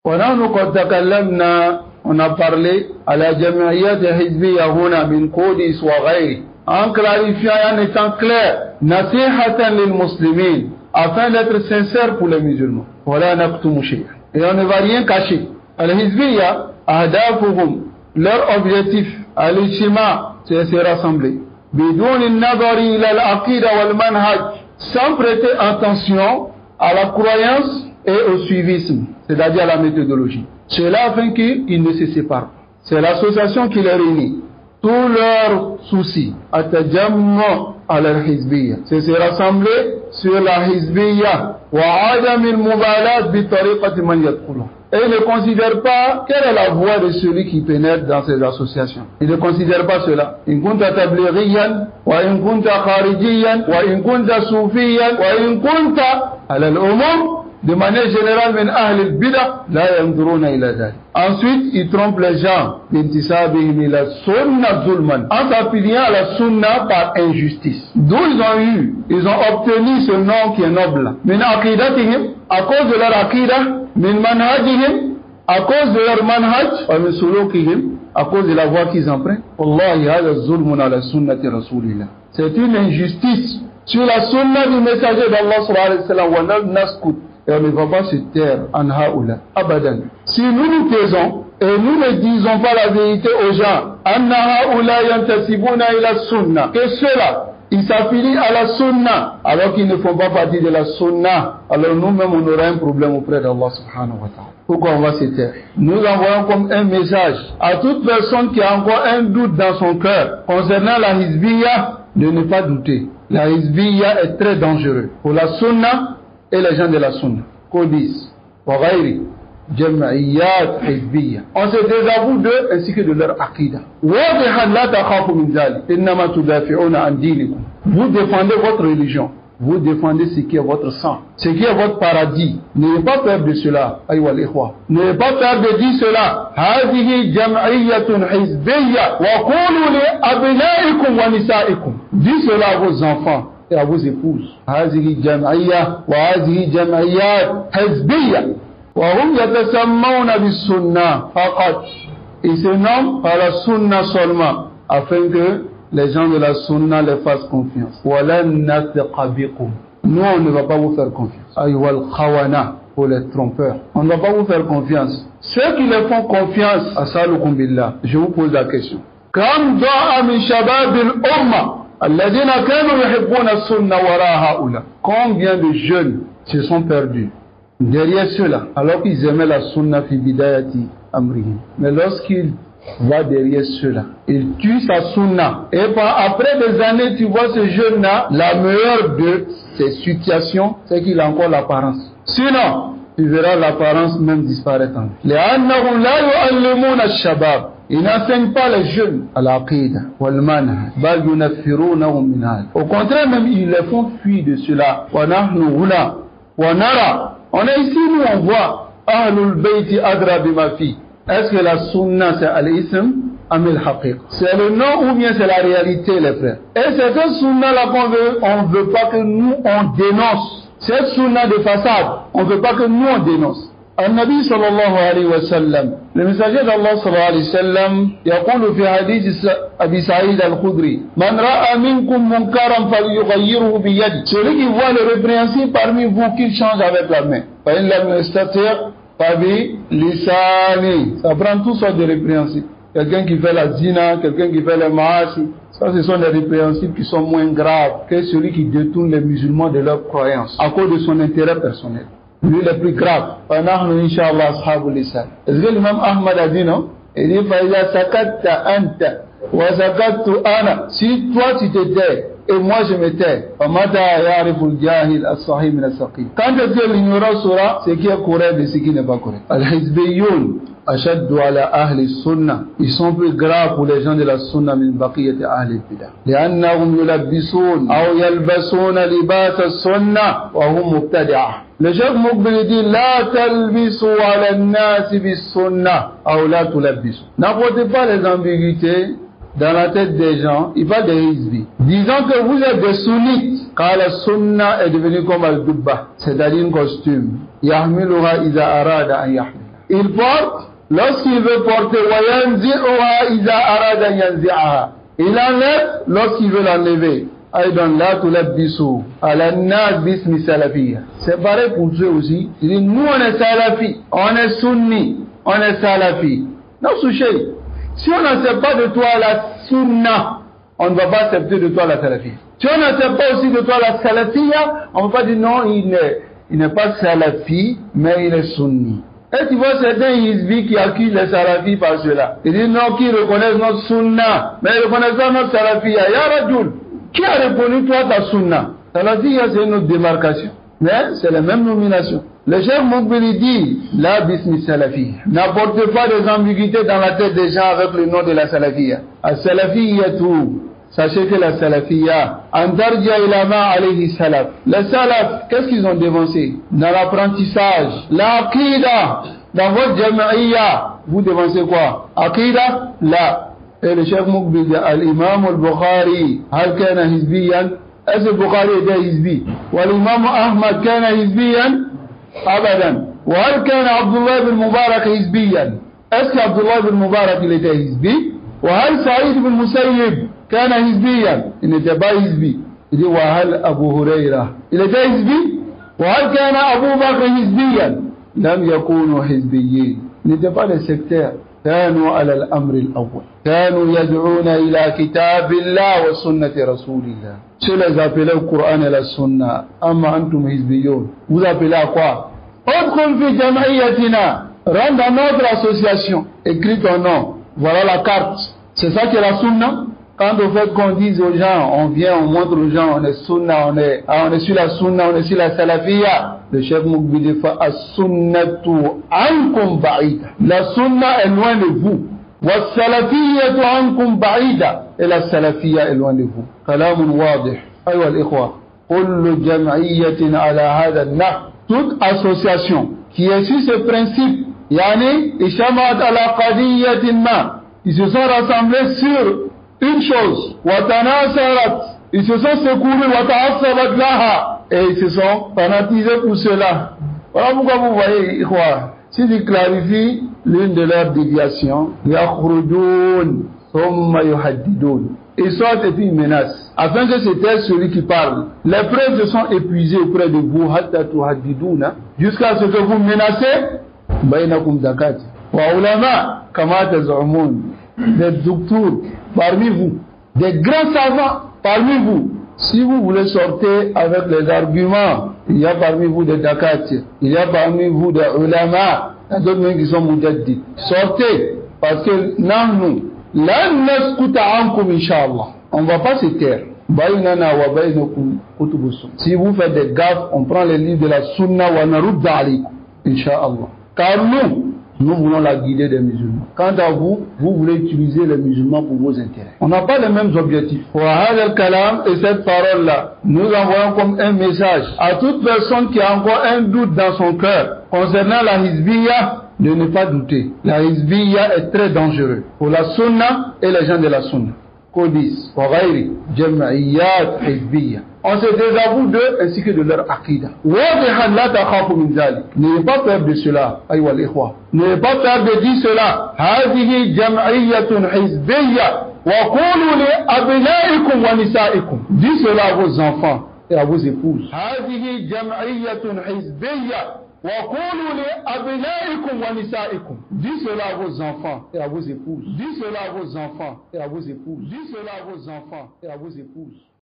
ونحن قد تكلمنا on a parlé à la Jami'iyat Hizbiyya huna min Qudis wa ghayri en clarifiant et en étant clair nasihatan lil muslimin afin d'être sincère pour les musulmans. Voilà naqtumu shay'an. Et on ne va rien cacher. Al-Hizbiyya ahdafuhum, leur objectif al-ijtima, c'est se rassembler. Bidun an-nadari ila al-aqida wal manhaj, sans prêter attention à la croyance et au suivisme, c'est-à-dire à la méthodologie. Cela afin qu'ils ne se séparent. C'est l'association qui les réunit. Tous leurs soucis, atajammu al-Hizbiyya, c'est se rassembler sur la Hizbiyya wa adam al-mubalat bi tariqati man yadkhulu. Et ils ne considèrent pas quelle est la voie de celui qui pénètre dans ces associations. Ils ne considèrent pas cela. In kunta tablighiyan, wa in kunta kharijiyan, wa in kunta soufiyan, wa in kunta ala al-umum, de manière générale, min ahl al-bid'ah, la yanzuruna ila dhalik. Ensuite, ils trompent les gens, d'intisabihim ila sunna zulman, en s'appuyant à la sunna par injustice. D'où ils ont obtenu ce nom qui est noble. Min aqidatihim, à cause de leur aqidah, min manhajihim, à cause de leur manhaj, wa min sulukihim, à cause de la voie qu'ils empruntent. Wallahi hadha zulmun ala sunnati rasulillah. C'est une injustice sur la sunna du messager d'Allah sallallahu alayhi wa sallam, wa nal naskut. Et on ne va pas se taire en haoula, abadan. Si nous taisons et nous ne disons pas la vérité aux gens, anna haoula yantasibuna ila sunna, que ceux-là, ils s'affilient à la sunna, alors qu'ils ne font pas partie de la sunna, alors nous-mêmes on aura un problème auprès d'Allah subhanahu wa ta'ala. Pourquoi on va se taire? Nous envoyons comme un message à toute personne qui a encore un doute dans son cœur concernant la Hizbiyya, de ne pas douter. La Hizbiyya est très dangereuse pour la sunna et les gens de la sunna. Qudis, wa ghayri, Jami'iyat Hizbiyya. On se désavoue d'eux ainsi que de leur aqidah. Wadihan la takhafu min dhalik, innama tudafi'una an dinikum. Vous défendez votre religion, vous défendez ce qui est votre sang, ce qui est votre paradis. N'ayez pas peur de cela, ayyuha al-ikhwa. N'ayez pas peur de dire cela. Hadhihi jam'iyyatun hizbiyya wa qulu li abna'ikum wa nisa'ikum. Dites cela à vos enfants et à vos épouses. هذه جمعية وهذه جمعيات حزبية وهم يتسمون بالسنة فقط. Ils se nomment par la sunna seulement afin que les gens de la sunna les fassent confiance. ولن نثق بكم. Nous on ne va pas vous faire confiance. أيها الخونة, pour les trompeurs. On ne va pas vous faire confiance. Ceux qui les font confiance, asalukum billah. Je vous pose la question. كم ضاع من شباب الأمة الذين كانوا يحبون السنة وراء هؤلاء. Combien de jeunes se sont perdus derrière ceux-là alors qu'ils aimaient la sunna fi bidayati amrihim. Mais lorsqu'ils vont derrière ceux-là, ils tuent sa sunna. Et après des années, tu vois ce jeune-là, la meilleure de ces situations, c'est qu'il a encore l'apparence. Sinon, tu verras l'apparence même disparaître en lui. لأنهم لا يعلمون الشباب. Ils n'enseignent pas les jeunes à l'aqida wal manhaj, bal yunaffirunahum min hal. Au contraire même, ils les font fuir de cela. Wa nahnu huna wa nara. On est ici, nous on voit ahlul bayti adra bima fi. Est-ce que la sunna c'est al-ism am al-haqiqa? C'est le nom ou bien c'est la réalité, les frères? Et cette sunna là qu'on veut, on veut pas que nous on dénonce. Cette sunna de façade, on veut pas que nous on dénonce. النبي صلى الله عليه وسلم, le messager d'Allah صلى الله عليه وسلم يقول في حديث أبي سعيد الخدري من رأى منكم منكرا فليغيره بيده. Celui qui voit le répréhensible parmi vous, qu'il change avec la main. فإن لم يستطع فبلسانه. Ça prend toutes sortes de répréhensibles. Quelqu'un qui fait la zina, quelqu'un qui fait le ma'asi, ça ce sont des répréhensibles qui sont moins graves que celui qui détourne les musulmans de leurs croyances à cause de son intérêt personnel. Lui le plus grave. فَنَحْنُ إِنْشَاءَ اللَّهِ أَصْحَابُ اللِّسَانِ. Est-ce que l'imam Ahmad a dit non? Il dit فَإِذَا سَكَتَّ أَنْتَ وَسَكَتُّ أَنَا. Si toi tu te tais et moi je me tais, فَمَتَى يَعْرِفُ الْجَاهِلَ الصَّحِيحَ مِنَ السَّقِيمِ. Quand est-ce que l'ignorant saura ce qui est correct de ce qui n'est pas correct? الْحِزْبِيُّونَ أشد على أهل السنة. Ils sont plus graves pour les gens de la sunna من بقية أهل البدع. لأنهم يلبسون أو يلبسون لباس السنة وهم مبتدعة. Le chef Muqbil dit لا تلبسوا على الناس بالسنة أو لا تلبسوا. N'apportez pas les ambiguïtés dans la tête des gens. Il parle des hizbi. Disons que vous êtes des sunnites, car la sunna est devenue comme al-dubba, c'est-à-dire un costume. يحملها إذا أراد أن يحمل. il porte lorsqu'il veut porter, وَيَنْزِعُهَا إِذَا أَرَادَ يَنْزِعَهَا. Il enlève lorsqu'il veut l'enlever. أيضا لا تلبسوا على الناس باسم سلفية. C'est pareil pour eux aussi. Il dit, nous on est salafi, on est sunni, on est salafi. Non, Souchez, si on n'accepte pas de toi la sunna, on ne va pas accepter de toi la salafia. Si on n'accepte pas aussi de toi la salafia, on ne va pas dire non, il n'est pas salafi, mais il est sunni. Et tu vois certains hizbis qui accusent les salafis par cela. Ils disent non, qui reconnaissent notre sunna, mais ils ne reconnaissent pas notre salafia. Ya Rajoul, qui a reconnu toi ta sunna? Salafia, c'est une autre démarcation. Mais c'est la même nomination. Le chef Moukbili dit, la bismi salafia. N'apportez pas des ambiguïtés dans la tête des gens avec le nom de la salafia. As-salafia tout. Sachez que la salafia, antarja ilama alayhi salaf. Les salaf, qu'est-ce qu'ils ont dévancé? Dans l'apprentissage, l'aqida, dans votre jama'iyya, vous dévancez quoi? Aqida? La. Et le chef Moukbili dit, al-imam al-Bukhari, hal kana hizbiyan? Est-ce que Bukhari était hizbi? Wal-imam Ahmad kana hizbiyan? Abadan. Wal kana Abdullah ibn Mubarak hizbiyan? Est-ce que Abdullah ibn Mubarak il était hizbi? Wal Saïd ibn Musayyib كان حزبيا il n'était pas hizbi. Il dit وهل أبو هريرة il était hizbi. وهل كان أبو بكر حزبيا لم يكونوا حزبيين. Il n'était pas des sectaires. كانوا على الأمر الأول. كانوا يدعون إلى كتاب الله وسنة رسول الله. Je les appelais au Coran et la Sunna. أما أنتم حزبيون. Vous appelez à quoi? ادخل في جمعيتنا. Rentre dans notre association. Écris ton nom. Voilà la carte. C'est ça qui est la Sunna. Quand au fait qu'on dise aux gens, on vient, on montre aux gens, on est sunna, on est sur la sunna, on est sur la salafiyya. Le chef Moukbili dit, as-sunnatu ankum ba'ida. La sunna est loin de vous. Wa salafiyatu ankum ba'ida. Et la salafiyya est loin de vous. Kalamun wadih. Aywa al-ikhwa. Kullu jam'iyyatin ala hadha an-nah. Toute association qui est sur ce principe, yani, ishamat ala qadiyyatin ma. Ils se sont rassemblés sur une chose, watanasarat, ils se sont secourus, wata'assabat laha, et ils se sont fanatisés pour cela. Voilà pourquoi vous voyez, s'ils clarifient l'une de leurs déviations, yakhrudun, thumma yuhaddidun. Ils sortent et puis ils menacent, afin que c'était celui qui parle. Les preuves se sont épuisées auprès de vous, hatta tuhaddiduna, jusqu'à ce que vous menacez, bainakum zakati. Wa ulama, kama taz'umun. Des docteurs parmi vous, des grands savants parmi vous. Si vous voulez sortir avec les arguments, il y a parmi vous des dakati, il y a parmi vous des ulama, il y a d'autres qui sont mujaddid. Sortez, parce que nous, la naskuta ankum inshallah. On ne va pas se taire. Si vous faites des gaffes, on prend les livres de la sunna wa narudda alaykum, inshallah. Car nous voulons la guider des musulmans. Quant à vous, vous voulez utiliser les musulmans pour vos intérêts. On n'a pas les mêmes objectifs. Et cette parole-là, nous envoyons comme un message à toute personne qui a encore un doute dans son cœur concernant la hizbiyya, de ne pas douter. La hizbiyya est très dangereuse pour la sunna et les gens de la sunna. Qodis, Waghairi, Jam'iyyat, Hizbiyya. On se désavoue d'eux ainsi que de leur aqida. N'ayez pas peur de cela. Aywa al-ikhwa. N'ayez pas peur de dire cela. Hadihi jam'iyyatun hizbiyya. Wa qulu li abnaikum wa nisaikum. Dites cela à vos enfants et à vos épouses. Hadihi jam'iyyatun hizbiyya. وقولوا لأبنائكم ونسائكم. Dites cela à vos enfants et à vos épouses. Dites cela à vos enfants et à vos épouses. Dites cela à vos enfants et à vos épouses.